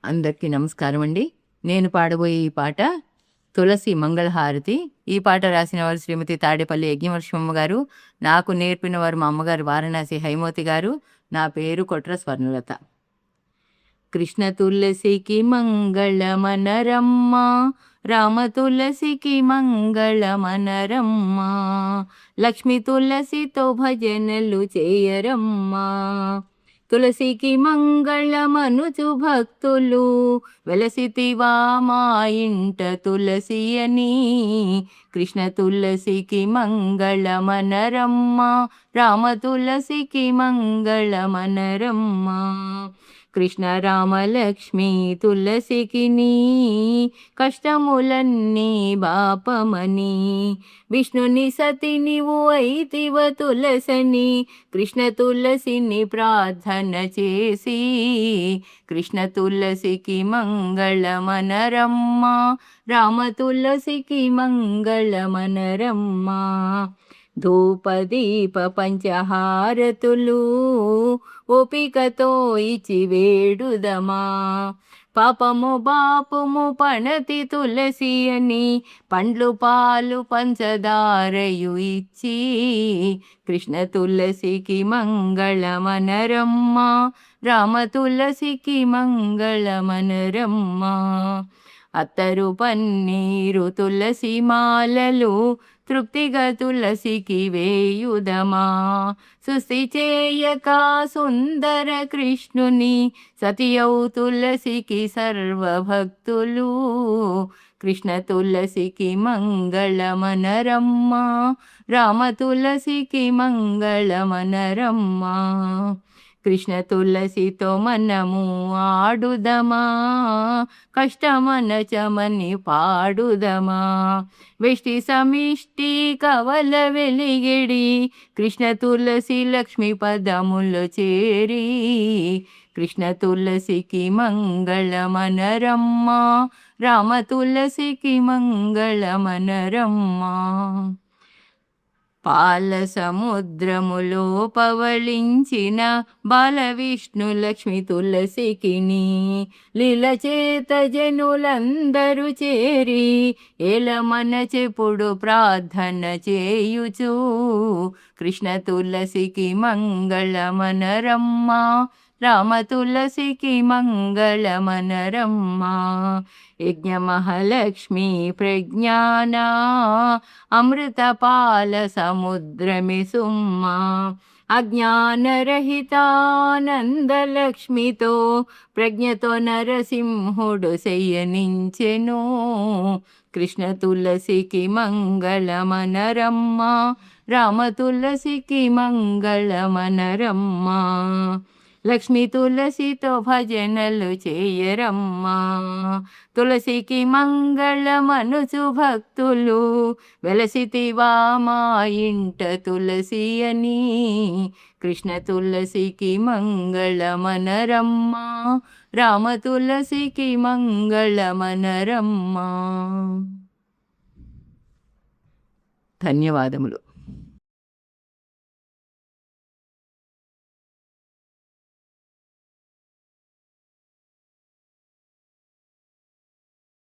అందరికీ నమస్కారం అండి. నేను పాడబోయే ఈ పాట తులసి మంగళహారతి. ఈ పాట రాసిన వారు శ్రీమతి తాడేపల్లి యజ్ఞవర్షమ్మ గారు. నాకు నేర్పిన వారు మా అమ్మగారు వారణాసి హైమవతి గారు. నా పేరు కొట్ర స్వర్ణలత. కృష్ణ తులసికి మంగళమనరమ్మ, రామ తులసికి మంగళమనరమ్మ, లక్ష్మి తులసితో భజనలు చేయరమ్మా. తులసికి మంగళమనుచు భక్తులు వెలసితివా మా ఇంట తులసి అని. కృష్ణ తులసికి మంగళమనరమ్మ, రామ తులసికి మంగళమనరమ్మ, కృష్ణ రామ లక్ష్మి తులసికి నీ కష్టములన్నీ బాపమని. విష్ణుని సతి నీవు అయితివ తులసని, కృష్ణ తులసిని ప్రార్థన చేసి. కృష్ణ తులసికి మంగళమనరమ్మ, రామ తులసికి మంగళమనరమ్మ, ధూపదీప పంచహారతులు ఓపికతో ఇచి వేడుదమా. పాపము బాపుము పణతి తులసి అని, పండ్లు పాలు పంచదారయు ఇచ్చి. కృష్ణ తులసికి మంగళమనరమ్మ, రామ తులసికి మంగళమనరమ్మ, అత్తరు పన్నీరు తులసి మాలలు తృప్తిగా తులసికి వేయుదమా. సుస్థి చేయక సుందర కృష్ణుని సతియౌ తులసికి సర్వభక్తులు. కృష్ణ తులసికి మంగళమనరమ్మ, రామ తులసికి మంగళమనరమ్మ, కృష్ణ తులసితో మనము ఆడుదమా, కష్టమనచమని పాడుదమా. వెష్టి సమిష్టి కవల వెలిగిడి, కృష్ణ తులసి లక్ష్మి పదములు చేరి. కృష్ణ తులసికి మంగళమనరమ్మ, రామ తులసికి మంగళమనరమ్మ, పాల సముద్రములో పవళించిన బాల విష్ణు లక్ష్మి తులసికి నీ లీల చేత జనులందరూ చేరి. ఏలమన చెప్పుడు ప్రార్థన చేయుచు. కృష్ణ తులసికి మంగళమనరమ్మ, రామ తులసికి మంగళమనరమ్మ, యజ్ఞమహాలక్ష్మి ప్రజ్ఞాన అమృతపాల సముద్రమి సుమ్మ, అజ్ఞానరహితానందలక్ష్మితో ప్రజ్ఞతో నరసింహుడు శయనించెను. కృష్ణ తులసికి మంగళమనరమ్మ, రామ తులసికి మంగళమనరమ్మ, లక్ష్మి తులసితో భజనలు చేయరమ్మా. తులసికి మంగళమనుచు భక్తులు వెలసితివా మా ఇంట తులసి అని. కృష్ణ తులసికి మంగళమనరమ్మ, రామ తులసికి మంగళమనరమ్మ. ధన్యవాదములు.